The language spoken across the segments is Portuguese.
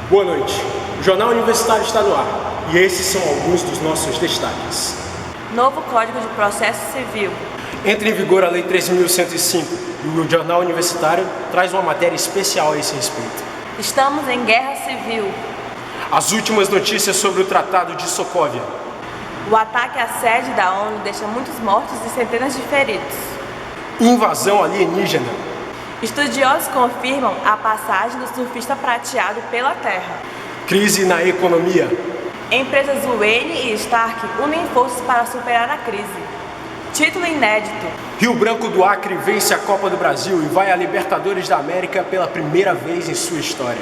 Boa noite. O Jornal Universitário está no ar e esses são alguns dos nossos destaques. Novo Código de Processo Civil. Entra em vigor a Lei 13.105 e o Jornal Universitário traz uma matéria especial a esse respeito. Estamos em guerra civil. As últimas notícias sobre o Tratado de Sokovia. O ataque à sede da ONU deixa muitos mortos e centenas de feridos. Invasão alienígena. Estudiosos confirmam a passagem do surfista prateado pela Terra. Crise na economia. Empresas Wayne e Stark unem forças para superar a crise. Título inédito. Rio Branco do Acre vence a Copa do Brasil e vai à Libertadores da América pela primeira vez em sua história.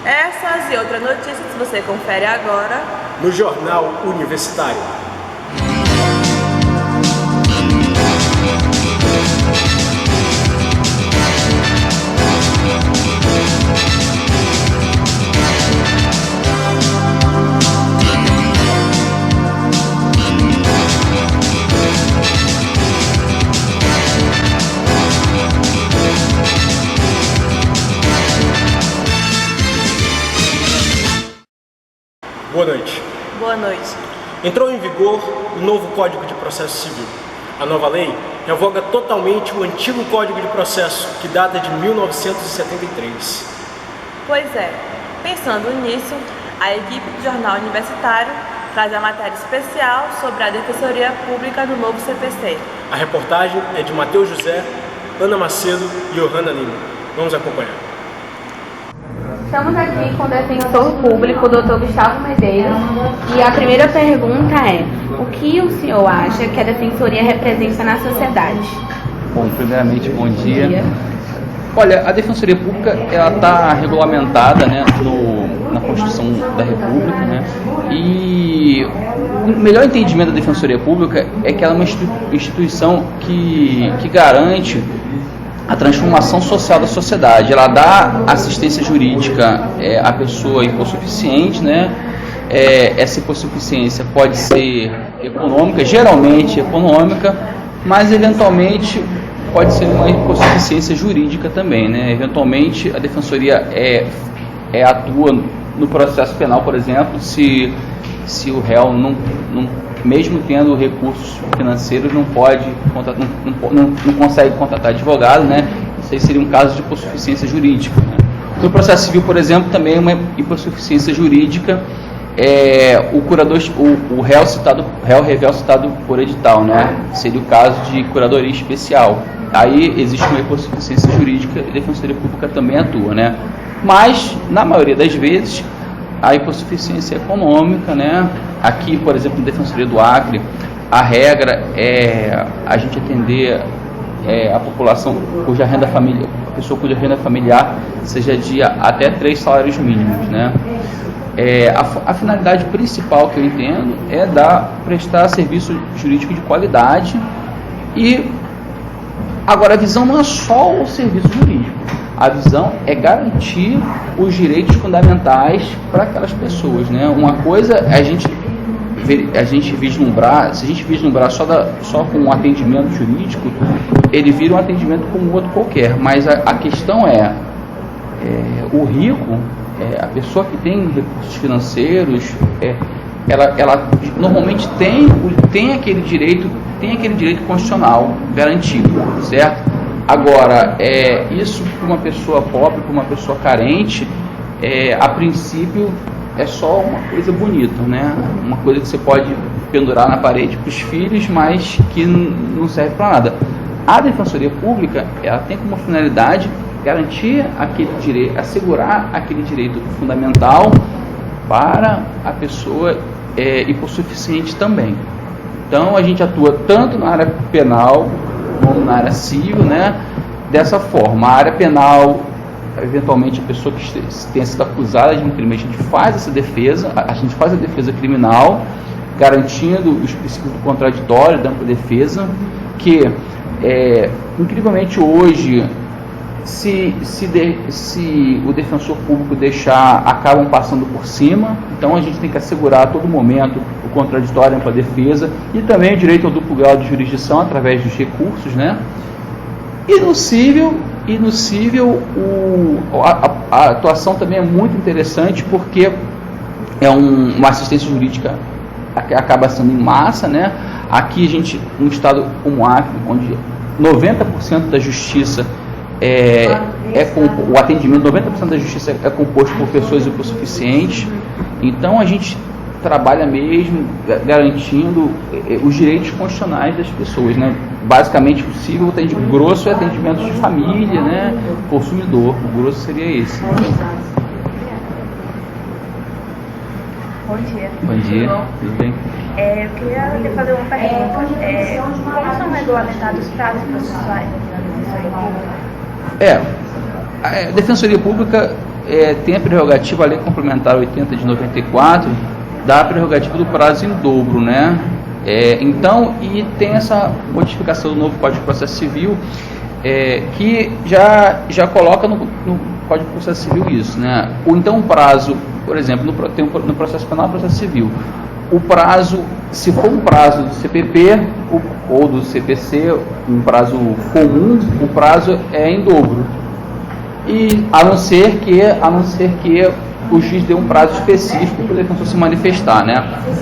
Essas e outras notícias você confere agora no Jornal Universitário. Boa noite. Boa noite. Entrou em vigor o novo Código de Processo Civil. A nova lei revoga totalmente o antigo Código de Processo, que data de 1973. Pois é, pensando nisso, a equipe do Jornal Universitário traz a matéria especial sobre a Defensoria Pública do novo CPC. A reportagem é de Matheus José, Ana Macedo e Johanna Lima. Vamos acompanhar. Estamos aqui com o defensor público, o Dr. Gustavo Medeiros, e a primeira pergunta é: o que o senhor acha que a defensoria representa na sociedade? Bom, primeiramente, bom dia. Olha, a Defensoria Pública ela está regulamentada, né, na Constituição da República, né, e o melhor entendimento da Defensoria Pública é que ela é uma instituição que garante a transformação social da sociedade. Ela dá assistência jurídica à pessoa hipossuficiente, né? Essa hipossuficiência pode ser econômica, geralmente econômica, mas eventualmente pode ser uma hipossuficiência jurídica também, né? Eventualmente a defensoria atua no processo penal, por exemplo, se o réu não mesmo tendo recursos financeiros, não consegue contratar advogado, né? Isso aí seria um caso de hipossuficiência jurídica, né? No processo civil, por exemplo, também uma hipossuficiência jurídica, o réu revel citado por edital, né? Seria o caso de curadoria especial. Aí existe uma hipossuficiência jurídica e a Defensoria Pública também atua, né? Mas, na maioria das vezes, a hipossuficiência econômica, né? Aqui, por exemplo, na Defensoria do Acre, a regra é a gente atender a população cuja renda familiar, a pessoa cuja renda familiar seja de até 3 salários mínimos, né? A finalidade principal que eu entendo é prestar serviço jurídico de qualidade. E agora a visão não é só o serviço jurídico. A visão é garantir os direitos fundamentais para aquelas pessoas, né? Uma coisa é a gente vislumbrar, se a gente vislumbrar só com um atendimento jurídico, ele vira um atendimento como outro qualquer. Mas a questão o rico, a pessoa que tem recursos financeiros, ela normalmente tem aquele direito constitucional garantido, certo? Agora, isso para uma pessoa pobre, para uma pessoa carente, a princípio é só uma coisa bonita, né? Uma coisa que você pode pendurar na parede para os filhos, mas que não serve para nada. A Defensoria Pública, ela tem como finalidade garantir aquele direito, assegurar aquele direito fundamental para a pessoa hipossuficiente também. Então, a gente atua tanto na área penal como na área civil, né? Dessa forma, a área penal, eventualmente a pessoa que tenha sido acusada de um crime, a gente faz essa defesa, a defesa criminal, garantindo os princípios do contraditório, da ampla defesa, que incrivelmente hoje, se o defensor público deixar, acabam passando por cima. Então a gente tem que assegurar a todo momento o contraditório, a ampla defesa e também o direito ao duplo grau de jurisdição através dos recursos, né? E no civil, E no civil a atuação também é muito interessante porque é uma assistência jurídica que acaba sendo em massa, né? Aqui a gente, num estado como o Acre, onde 90% da justiça o atendimento, 90% da justiça é composto por pessoas hipossuficientes, então a gente trabalha mesmo garantindo os direitos constitucionais das pessoas, né? Basicamente o civil grosso é atendimento de família, né? Consumidor, o grosso seria esse. Bom dia. Bom dia, tudo bem? Eu queria lhe fazer uma pergunta. Como são regulamentados os prazos processuais da Defensoria Pública? A Defensoria Pública tem a prerrogativa, a Lei Complementar 80 de 94, dá a prerrogativa do prazo em dobro, né? Então, e tem essa modificação do novo Código de Processo Civil, que já coloca no Código de Processo Civil isso, né? Ou então o prazo, por exemplo, no processo penal e processo civil, o prazo, se for um prazo do CPP ou do CPC, um prazo comum, o prazo é em dobro. E a não ser que o juiz dê um prazo específico para o defensor se manifestar, né?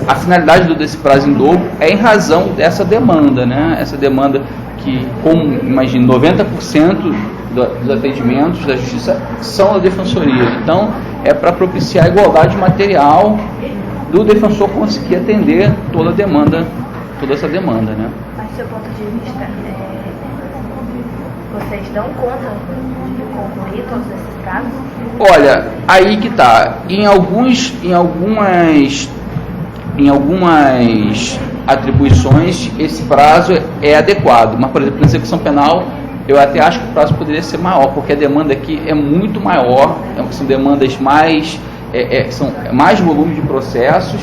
A finalidade desse prazo em dobro é em razão dessa demanda, né? Essa demanda que, como imagine, 90% dos atendimentos da justiça são da defensoria. Então, é para propiciar a igualdade material do defensor conseguir atender toda essa demanda, né? Mas, do seu ponto de vista, vocês dão conta de concluir todos esses prazos? Olha, aí que tá. Em algumas atribuições, esse prazo é adequado. Mas, por exemplo, na execução penal, eu até acho que o prazo poderia ser maior, porque a demanda aqui é muito maior, são demandas mais volume de processos,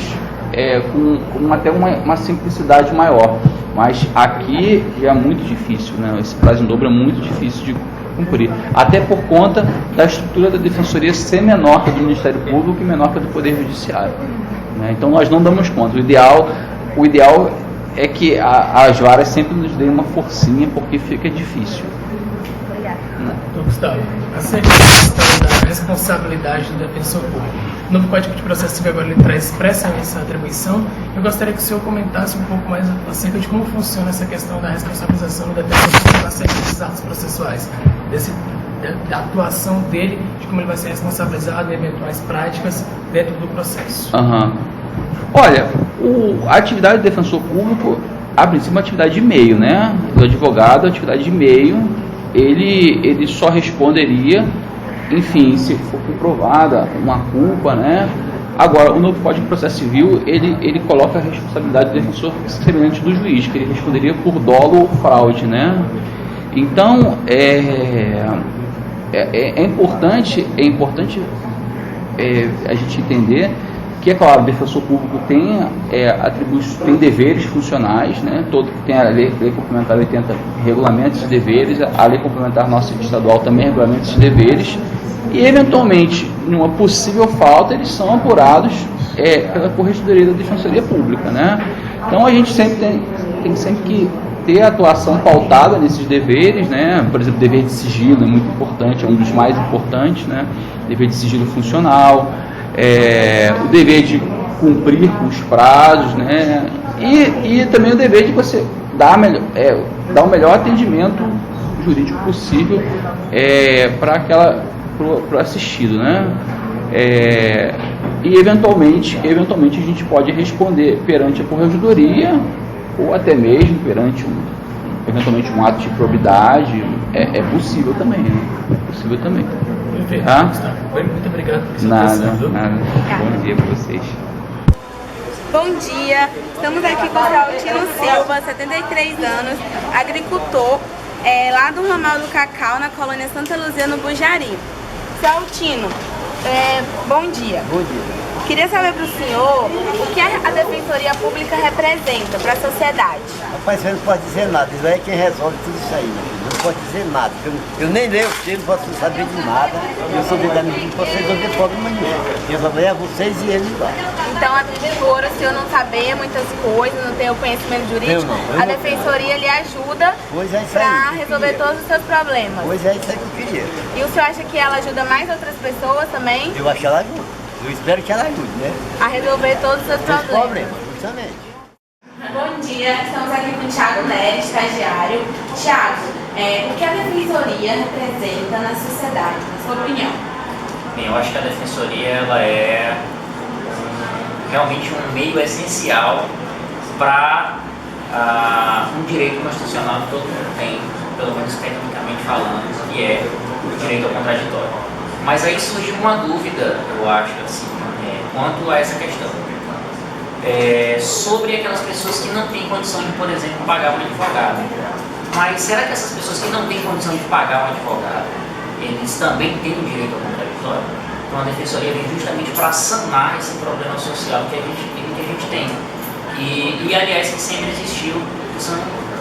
com até uma simplicidade maior. Mas aqui já é muito difícil, né? Esse prazo em dobro é muito difícil de cumprir, até por conta da estrutura da Defensoria ser menor que a do Ministério Público e menor que a do Poder Judiciário, né? Então nós não damos conta. O ideal é que as varas sempre nos deem uma forcinha, porque fica difícil. Obrigada. Então, Gustavo, acerca da questão da responsabilidade do defensor público. O novo Código de Processo Civil agora ele traz expressamente essa atribuição. Eu gostaria que o senhor comentasse um pouco mais acerca de como funciona essa questão da responsabilização do defensor público acerca desses atos processuais, da atuação dele, de como ele vai ser responsabilizado em eventuais práticas dentro do processo. Olha, a atividade do defensor público, a princípio, é uma atividade de meio, né? O advogado, a atividade de meio, ele só responderia, enfim, se for comprovada uma culpa, né? Agora, o novo Código de Processo Civil, ele coloca a responsabilidade do defensor semelhante do juiz, que ele responderia por dolo ou fraude, né? Então, é importante a gente entender que, é claro, o defensor público tem deveres funcionais, né? Tem a lei complementar 80 regulamentos de deveres, a lei complementar nossa estadual também regulamenta esses deveres, e eventualmente, numa possível falta, eles são apurados pela Corregedoria da Defensoria Pública, né? Então a gente sempre tem sempre que ter a atuação pautada nesses deveres, né? Por exemplo, o dever de sigilo é muito importante, é um dos mais importantes, né? Dever de sigilo funcional, o dever de cumprir com os prazos, né? E também o dever de você dar o melhor atendimento jurídico possível para o assistido, né? E eventualmente a gente pode responder perante a Corregedoria ou até mesmo perante eventualmente um ato de probidade. É possível também, né? É possível também. Perfeito, Tá? Muito obrigado por sua Nada. Obrigada. Bom dia para vocês. Bom dia, estamos aqui com o Saltino Silva, 73 anos, agricultor, lá do Ramal do Cacau, na colônia Santa Luzia, no Bujari. Saltino, bom dia. Bom dia. Queria saber para o senhor o que a Defensoria Pública representa para a sociedade. Rapaz, você não pode dizer nada, isso aí é quem resolve tudo isso aí, meu filho. Não pode dizer nada. Eu nem leio o termo, não posso saber de nada. Eu sou ligado para vocês resolver problema nenhum. Resolver é vocês e eles lá. Então, por o senhor não saber muitas coisas, não ter o conhecimento jurídico, a Defensoria lhe ajuda para resolver todos os seus problemas. Pois é, isso aí que eu queria. E o senhor acha que ela ajuda mais outras pessoas também? Eu acho que ela ajuda. Eu espero que ela ajude, né? A resolver todos os seus problemas. Justamente. Bom dia, estamos aqui com o Thiago Nery, estagiário. Thiago, o que a Defensoria representa na sociedade, na sua opinião? Bem, eu acho que a Defensoria ela é realmente um meio essencial para um direito constitucional que todo mundo tem, pelo menos tecnicamente falando, que é o direito ao contraditório. Mas aí surge uma dúvida, eu acho, assim, quanto a essa questão. Sobre aquelas pessoas que não têm condição de, por exemplo, pagar um advogado. Mas será que essas pessoas que não têm condição de pagar um advogado, eles também têm o direito ao contraditório? Então a Defensoria vem justamente para sanar esse problema social que a gente tem. E aliás, que sempre existiu, que são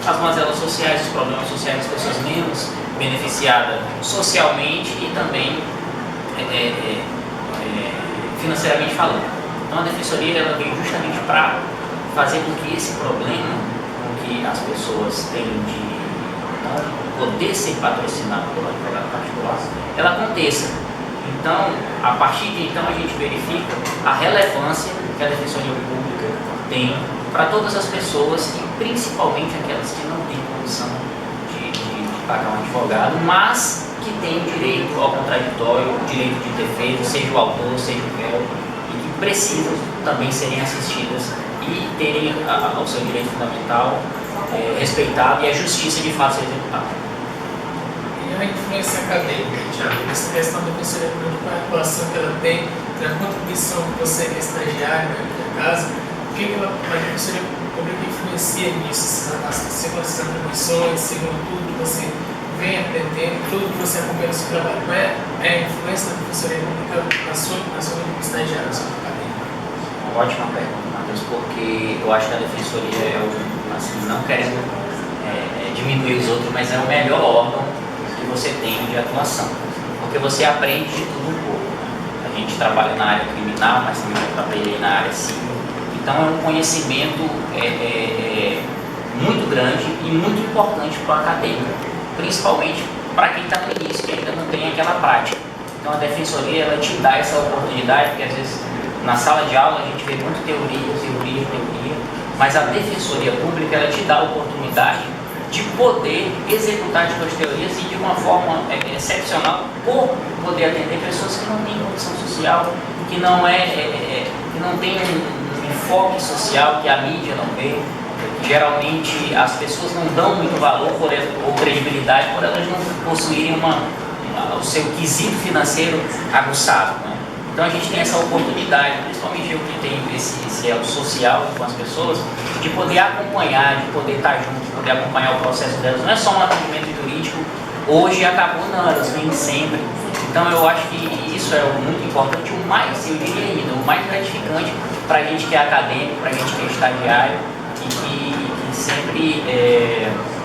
as mazelas sociais, os problemas sociais das pessoas menos beneficiadas socialmente e também financeiramente falando. Então a Defensoria ela veio justamente para fazer com que esse problema, com que as pessoas têm de não poder ser patrocinado pelo advogado particular, ela aconteça. Então, a partir de então a gente verifica a relevância que a Defensoria Pública tem para todas as pessoas e principalmente aquelas que não têm condição de pagar um advogado, mas que têm direito ao contraditório, direito de defesa, seja o autor, seja o réu, e que precisam também serem assistidas e terem o seu direito fundamental respeitado e a justiça de fato ser executada. E a influência acadêmica, Thiago, essa questão da Defensoria Pública, a atuação que ela tem, a contribuição que você que é estagiário, no caso, o que a Defensoria Pública influencia nisso, segundo as atribuições, segundo tudo que você vem aprendendo, tudo que você acompanha no seu trabalho, não é a influência da Defensoria Pública na sua estagiária, na sua acadêmica? Ótima pergunta, Matheus, porque eu acho que a Defensoria assim, não querendo diminuir os outros, mas é o melhor órgão que você tem de atuação, porque você aprende de tudo um pouco. A gente trabalha na área criminal, mas também já trabalhei na área civil, então é um conhecimento muito grande e muito importante para o acadêmico, principalmente para quem está no início, que ainda não tem aquela prática. Então a Defensoria ela te dá essa oportunidade, porque às vezes na sala de aula a gente vê muito teoria, mas a Defensoria Pública ela te dá a oportunidade de poder executar as suas teorias e de uma forma excepcional por poder atender pessoas que não têm condição social, que não tem um enfoque social que a mídia não vê. Geralmente as pessoas não dão muito valor ou credibilidade por elas não possuírem o seu quesito financeiro aguçado, né? Então a gente tem essa oportunidade, principalmente eu que tenho esse elo social com as pessoas, de poder acompanhar, de poder estar junto, de poder acompanhar o processo delas. Não é só um atendimento jurídico, hoje acabou, não, elas vêm sempre. Então eu acho que isso é muito importante, o mais, eu diria ainda, o mais gratificante para a gente que é acadêmico, para a gente que é estagiário e que sempre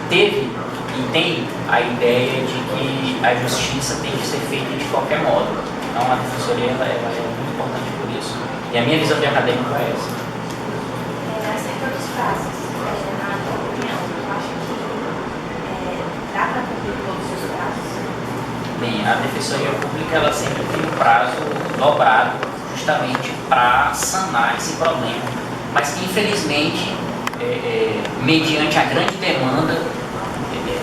teve e tem a ideia de que a justiça tem que ser feita de qualquer modo. Então a Defensoria ela é muito importante por isso. E a minha visão de acadêmico é essa. Acerca dos prazos, na tua opinião, eu acho que dá para cumprir todos os prazos? Bem, a Defensoria Pública ela sempre tem um prazo dobrado justamente para sanar esse problema, mas que infelizmente, mediante a grande demanda,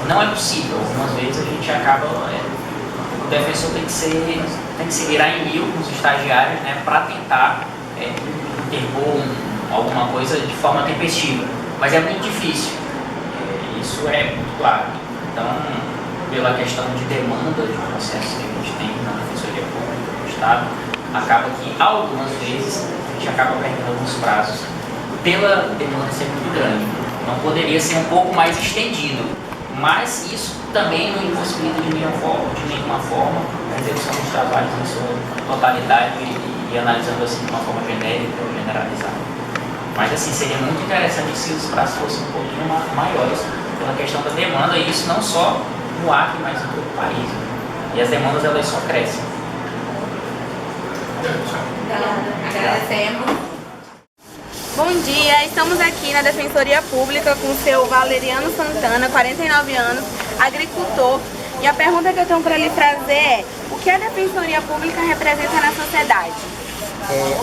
não é possível. Algumas vezes a gente acaba, o defensor tem que se virar em mil com os estagiários, né, para tentar interpor alguma coisa de forma tempestiva, mas é muito difícil, isso é muito claro. Então, pela questão de demanda de processos que a gente tem na Defensoria Pública do Estado, acaba que algumas vezes a gente acaba perdendo alguns prazos pela demanda ser muito grande. Não poderia ser um pouco mais estendido, mas isso também não impossibilita de nenhuma forma a execução dos trabalhos em sua totalidade e e analisando assim de uma forma genérica ou generalizada. Mas assim, seria muito interessante se os prazos fossem um pouquinho maiores pela questão da demanda, e isso não só no Acre, mas em todo o país. E as demandas elas só crescem. Agradecemos. Bom dia, estamos aqui na Defensoria Pública com o seu Valeriano Santana, 49 anos, agricultor. E a pergunta que eu tenho para lhe fazer é: o que a Defensoria Pública representa na sociedade?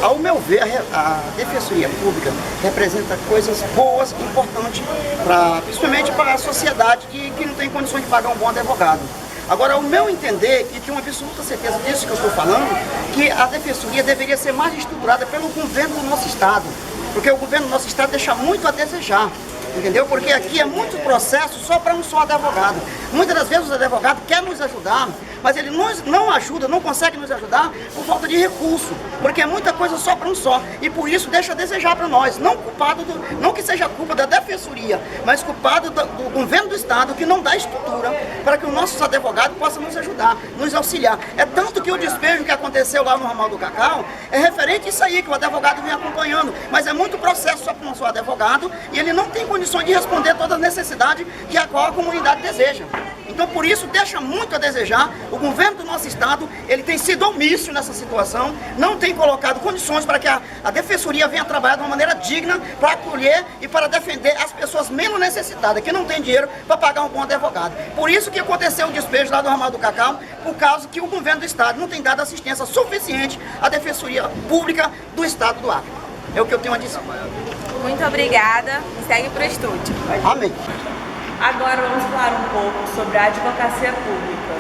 Ao meu ver, a Defensoria Pública representa coisas boas, importantes, principalmente para a sociedade que não tem condições de pagar um bom advogado. Agora, o meu entender, e tenho uma absoluta certeza disso que eu estou falando, que a Defensoria deveria ser mais estruturada pelo governo do nosso Estado, porque o governo do nosso Estado deixa muito a desejar. Entendeu? Porque aqui é muito processo só para um só advogado. Muitas das vezes o advogado quer nos ajudar, mas ele não ajuda, não consegue nos ajudar por falta de recurso, porque é muita coisa só para um só. E por isso deixa a desejar para nós, não que seja culpa da Defensoria, mas culpado do governo do Estado, que não dá estrutura para que os nossos advogados possam nos ajudar, nos auxiliar. É tanto que o despejo que aconteceu lá no ramal do Cacau é referente a isso aí, que o advogado vem acompanhando, mas é muito processo só para um só advogado, e ele não tem condições de responder todas as necessidades que a comunidade deseja. Então, por isso, deixa muito a desejar. O governo do nosso Estado, ele tem sido omisso nessa situação, não tem colocado condições para que a Defensoria venha trabalhar de uma maneira digna para acolher e para defender as pessoas menos necessitadas, que não têm dinheiro para pagar um bom advogado. Por isso que aconteceu o despejo lá do ramal do Cacau, por causa que o governo do Estado não tem dado assistência suficiente à Defensoria Pública do Estado do Acre. É o que eu tenho a dizer. Muito obrigada e segue para o estúdio. Amém. Agora vamos falar um pouco sobre a advocacia pública.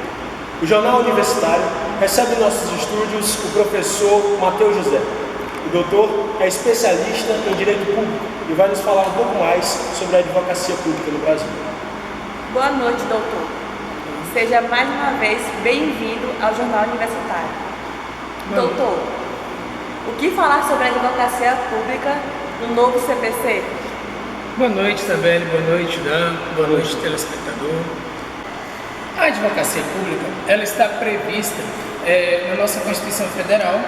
O Jornal Universitário recebe em nossos estúdios o professor Matheus José. O doutor é especialista em Direito Público e vai nos falar um pouco mais sobre a advocacia pública no Brasil. Boa noite, doutor. Seja mais uma vez bem-vindo ao Jornal Universitário. Doutor, o que falar sobre a advocacia pública no novo CPC? Boa noite, Isabelle. Boa noite, Dan. Boa noite, telespectador. A advocacia pública, ela está prevista na nossa Constituição Federal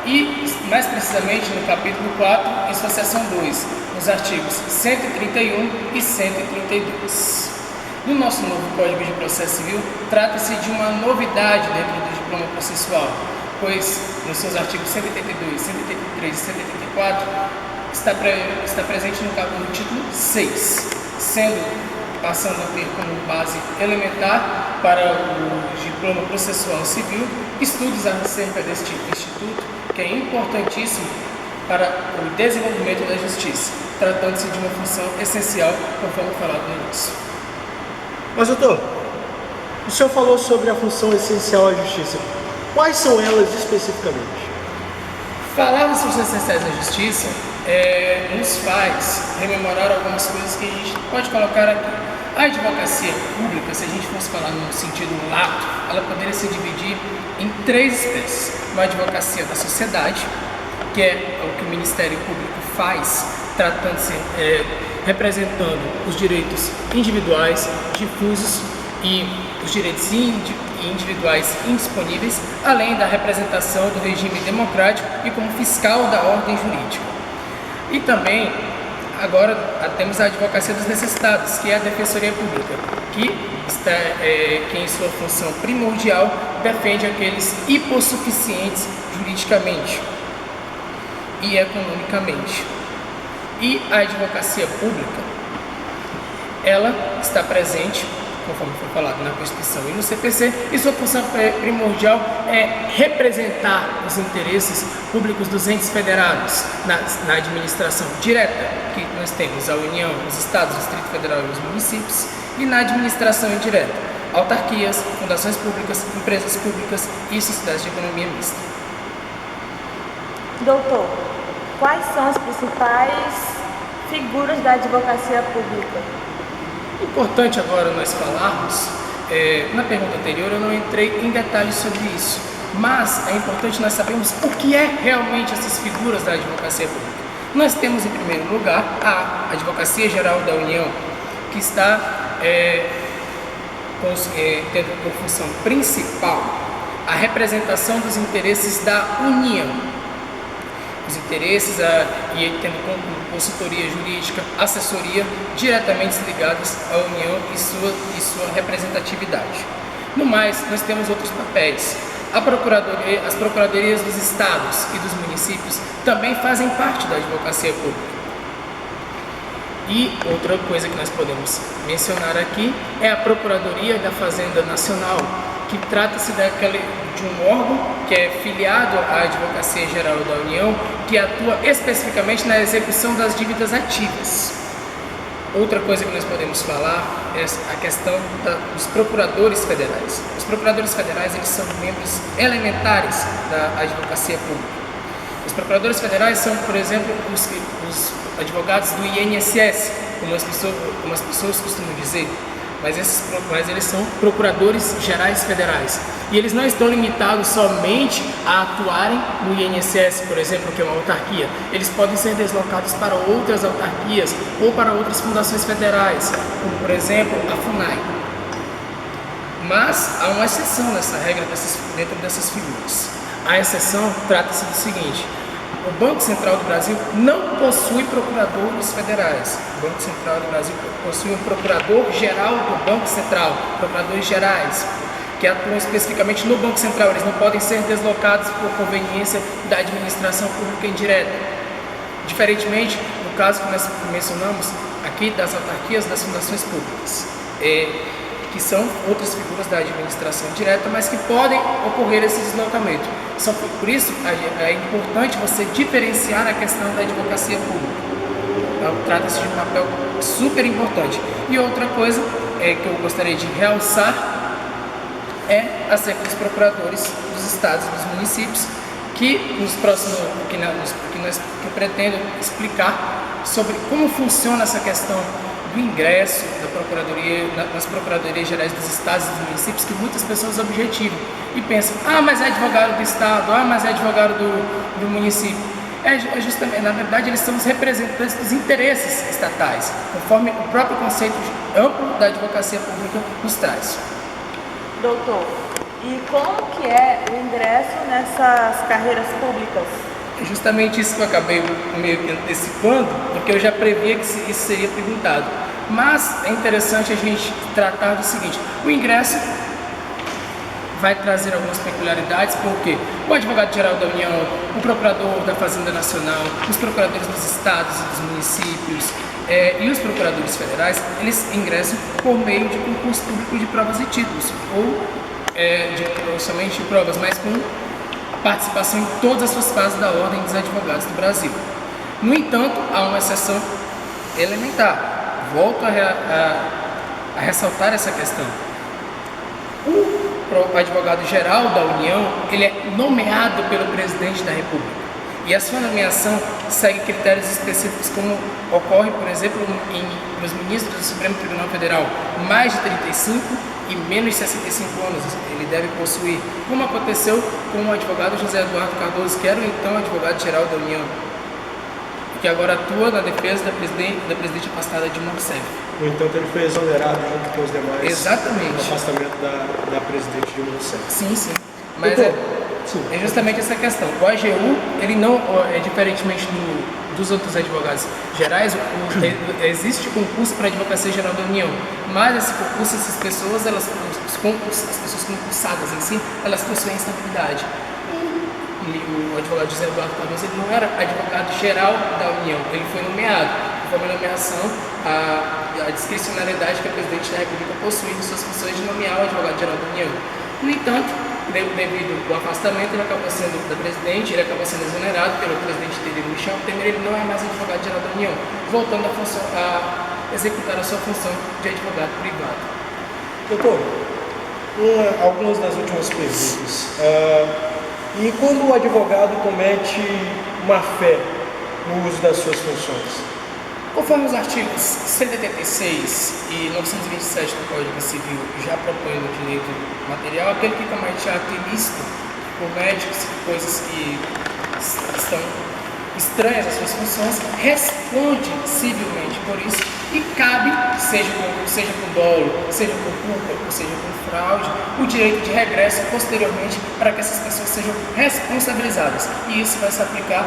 e, mais precisamente, no capítulo 4, em sua seção 2, nos artigos 131 e 132. No nosso novo Código de Processo Civil, trata-se de uma novidade dentro do diploma processual, pois nos seus artigos 182, 183 e 184 está presente no título 6, passando a ter como base elementar para o diploma processual civil estudos acerca deste instituto, que é importantíssimo para o desenvolvimento da justiça, tratando-se de uma função essencial, conforme falado no início. Mas, doutor, o senhor falou sobre a função essencial à justiça. Quais são elas especificamente? Falar das funções essenciais da justiça nos faz rememorar algumas coisas que a gente pode colocar aqui. A advocacia pública, se a gente fosse falar no sentido lato, ela poderia se dividir em 3 espécies. Uma advocacia da sociedade, que é o que o Ministério Público faz, representando os direitos individuais, difusos e os direitos individuais indisponíveis, além da representação do regime democrático e como fiscal da ordem jurídica. E também, agora, temos a advocacia dos necessitados, que é a Defensoria Pública, que em sua função primordial defende aqueles hipossuficientes juridicamente e economicamente. E a advocacia pública, ela está presente, conforme foi falado na Constituição e no CPC, e sua função primordial é representar os interesses públicos dos entes federados na administração direta, que nós temos a União, os Estados, o Distrito Federal e os municípios, e na administração indireta, autarquias, fundações públicas, empresas públicas e sociedades de economia mista. Doutor, quais são as principais figuras da advocacia pública? Importante agora nós falarmos, na pergunta anterior eu não entrei em detalhes sobre isso, mas é importante nós sabermos o que é realmente essas figuras da advocacia pública. Nós temos em primeiro lugar a Advocacia Geral da União, que está tendo por função principal a representação dos interesses da União. os interesses e tendo consultoria jurídica, assessoria diretamente ligadas à União e sua representatividade. No mais, nós temos outros papéis. As procuradorias dos estados e dos municípios também fazem parte da advocacia pública. E outra coisa que nós podemos mencionar aqui é a Procuradoria da Fazenda Nacional, que trata-se de um órgão que é filiado à Advocacia Geral da União, que atua especificamente na execução das dívidas ativas. Outra coisa que nós podemos falar é a questão dos procuradores federais. Os procuradores federais, eles são membros elementares da advocacia pública. Os procuradores federais são, por exemplo, os advogados do INSS, como as pessoas costumam dizer, mas eles são procuradores gerais federais. E eles não estão limitados somente a atuarem no INSS, por exemplo, que é uma autarquia. Eles podem ser deslocados para outras autarquias ou para outras fundações federais, como, por exemplo, a FUNAI. Mas há uma exceção nessa regra dentro dessas figuras. A exceção trata-se do seguinte: o Banco Central do Brasil não possui procuradores federais. O Banco Central do Brasil possui um procurador-geral do Banco Central, procuradores gerais, que atuam especificamente no Banco Central. Eles não podem ser deslocados por conveniência da administração pública indireta. Diferentemente do caso que nós mencionamos aqui das autarquias, das fundações públicas, que são outras figuras da administração direta, mas que podem ocorrer esse deslocamento. Por isso, é importante você diferenciar a questão da advocacia pública. Então, trata-se de um papel super importante. E outra coisa que eu gostaria de realçar é acerca dos procuradores dos estados e dos municípios, que eu pretendo explicar sobre como funciona essa questão do ingresso da procuradoria, nas procuradorias gerais dos estados e dos municípios, que muitas pessoas objetivam e pensam: mas é advogado do estado, mas é advogado do município. Justamente, na verdade, eles são os representantes dos interesses estatais, conforme o próprio conceito amplo da advocacia pública nos traz. Doutor, e como que é o ingresso nessas carreiras públicas? É justamente isso que eu acabei meio que antecipando, porque eu já previa que isso seria perguntado. Mas é interessante a gente tratar do seguinte: o ingresso vai trazer algumas peculiaridades, porque o advogado-geral da União, o procurador da Fazenda Nacional, os procuradores dos estados e dos municípios e os procuradores federais, eles ingressam por meio de concurso público de provas e títulos, ou somente de provas, mas com participação em todas as suas fases da Ordem dos Advogados do Brasil. No entanto, há uma exceção elementar. Volto a ressaltar essa questão. O advogado-geral da União, ele é nomeado pelo presidente da República. E a sua nomeação segue critérios específicos, como ocorre, por exemplo, nos ministros do Supremo Tribunal Federal, mais de 35 e menos de 65 anos ele deve possuir, como aconteceu com o advogado José Eduardo Cardoso, que era o então advogado-geral da União, que agora atua na defesa da presidente afastada Dilma Rousseff. No entanto, ele foi exonerado junto com os demais. Exatamente. No afastamento da presidente Dilma Rousseff. Sim. Mas é justamente essa questão. O AGU, ele não, diferentemente dos outros advogados gerais, existe concurso para a Advocacia Geral da União, mas esse concurso, essas pessoas, as pessoas concursadas em si, elas possuem estabilidade. O advogado José Eduardo Cardoso, ele não era advogado-geral da União, ele foi nomeado. Conforme a nomeação, a discricionariedade que a presidente da República possui em suas funções de nomear o advogado-geral da União. No entanto, devido ao afastamento da presidente, ele acabou sendo exonerado pelo presidente dele, Michel Temer, ele não é mais advogado-geral da União, voltando a executar a sua função de advogado privado. Doutor, algumas das últimas perguntas. E quando o advogado comete má-fé no uso das suas funções? Conforme os artigos 186 e 927 do Código Civil já propõem no direito material, aquele que comete ato ilícito por médicos e coisas que estão estranhas às suas funções, responde civilmente por isso e cabe, seja com dolo, seja por culpa, ou seja por fraude, o direito de regresso posteriormente para que essas pessoas sejam responsabilizadas. E isso vai se aplicar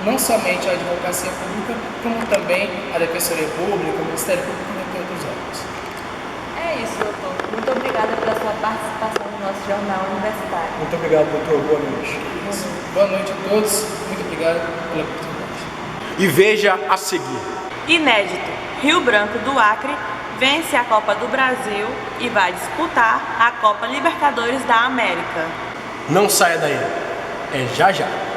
não somente a advocacia pública, como também a Defensoria Pública, o Ministério Público e outros órgãos. É isso, doutor. Muito obrigada pela sua participação no nosso jornal universitário. Muito obrigado, doutor. Boa noite. Boa noite a todos. Muito obrigado pela oportunidade. E veja a seguir. Inédito. Rio Branco do Acre vence a Copa do Brasil e vai disputar a Copa Libertadores da América. Não saia daí. É já já.